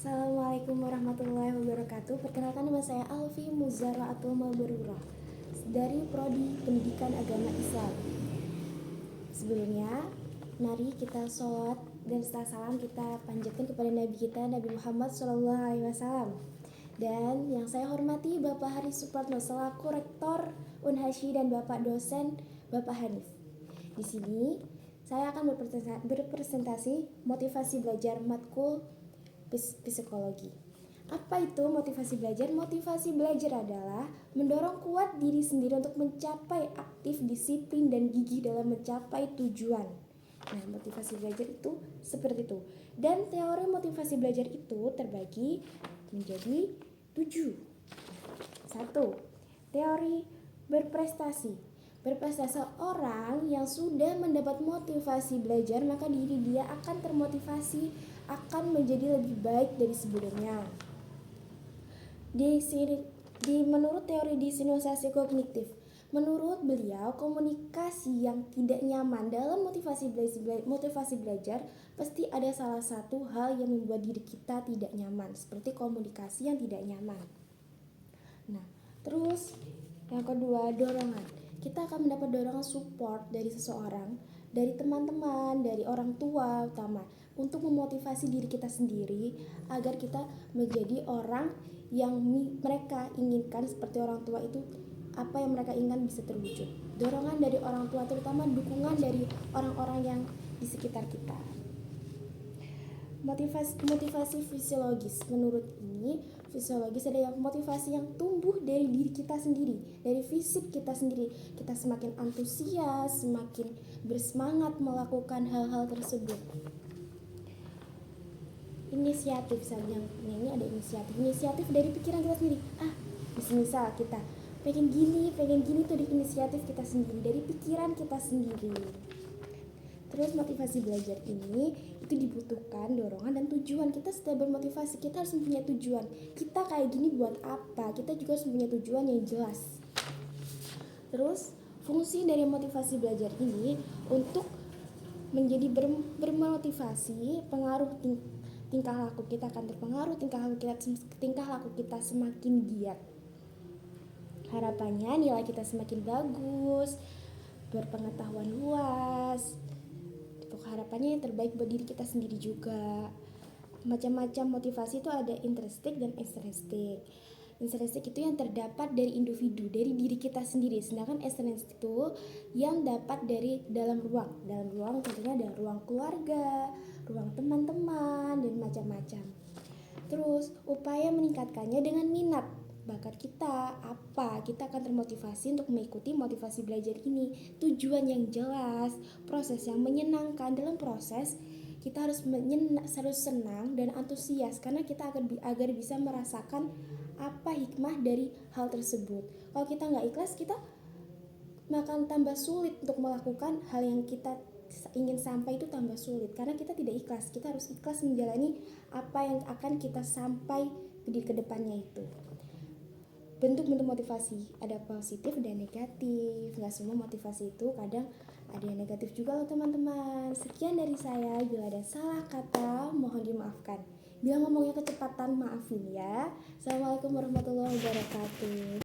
Assalamualaikum warahmatullahi wabarakatuh. Perkenalkan, nama saya Alfi Muzaraatul Mabrurah dari Prodi Pendidikan Agama Islam. Sebelumnya, mari kita sholat dan setelah salam kita panjatkan kepada Nabi kita, Nabi Muhammad SAW. Dan yang saya hormati Bapak Haris Supratno selaku Rektor Unhasyih dan Bapak dosen Bapak Hanif. Di sini saya akan berpresentasi motivasi belajar matkul psikologi. Apa itu motivasi belajar? Motivasi belajar adalah mendorong kuat diri sendiri untuk mencapai aktif, disiplin, dan gigih dalam mencapai tujuan. Nah, motivasi belajar itu seperti itu. Dan teori motivasi belajar itu terbagi menjadi 7. 1. Teori berprestasi. Berprestasi orang yang sudah mendapat motivasi belajar, maka diri dia akan termotivasi, akan menjadi lebih baik dari sebelumnya. Menurut teori dissosiasi kognitif, menurut beliau komunikasi yang tidak nyaman dalam motivasi belajar pasti ada salah satu hal yang membuat diri kita tidak nyaman, seperti komunikasi yang tidak nyaman. Nah, terus yang kedua, dorongan. Kita akan mendapat dorongan support dari seseorang, dari teman-teman, dari orang tua utama, untuk memotivasi diri kita sendiri agar kita menjadi orang yang mereka inginkan. Seperti orang tua itu, apa yang mereka inginkan bisa terwujud. Dorongan dari orang tua, terutama dukungan dari orang-orang yang di sekitar kita. Motivasi fisiologis. Menurut ini, fisiologis adalah motivasi yang tumbuh dari diri kita sendiri, dari fisik kita sendiri. Kita semakin antusias, semakin bersemangat melakukan hal-hal tersebut. Inisiatif saja, ini ada inisiatif dari pikiran kita sendiri. Misal kita pengen gini tuh, dari inisiatif kita sendiri, dari pikiran kita sendiri. Terus motivasi belajar ini itu dibutuhkan dorongan dan tujuan. Kita setelah bermotivasi, kita harus mempunyai tujuan. Kita kayak gini buat apa? Kita juga harus mempunyai tujuan yang jelas. Terus fungsi dari motivasi belajar ini untuk menjadi bermotivasi, pengaruh tingkah laku kita akan terpengaruh, tingkah laku kita semakin giat. Harapannya nilai kita semakin bagus, berpengetahuan luas. Harapannya yang terbaik buat diri kita sendiri juga. Macam-macam motivasi itu ada intrinsic dan ekstrinsik. Intrinsic itu yang terdapat dari individu, dari diri kita sendiri. Sedangkan ekstrinsik itu yang dapat dari dalam ruang. Dalam ruang tentunya ada ruang keluarga, ruang teman-teman, dan macam-macam. Terus upaya meningkatkannya dengan minat. Bakat kita apa? Kita akan termotivasi untuk mengikuti motivasi belajar ini. Tujuan yang jelas, proses yang menyenangkan. Dalam proses kita harus senang dan antusias, karena kita agar bisa merasakan apa hikmah dari hal tersebut. Kalau kita nggak ikhlas, kita akan tambah sulit untuk melakukan hal yang kita ingin sampai, itu tambah sulit karena kita tidak ikhlas. Kita harus ikhlas menjalani apa yang akan kita sampai di kedepannya itu. Bentuk-bentuk motivasi ada positif dan negatif. Nggak semua motivasi itu, kadang ada yang negatif juga loh teman-teman. Sekian dari saya, bila ada salah kata mohon dimaafkan. Bila ngomongnya kecepatan maafin ya. Assalamualaikum warahmatullahi wabarakatuh.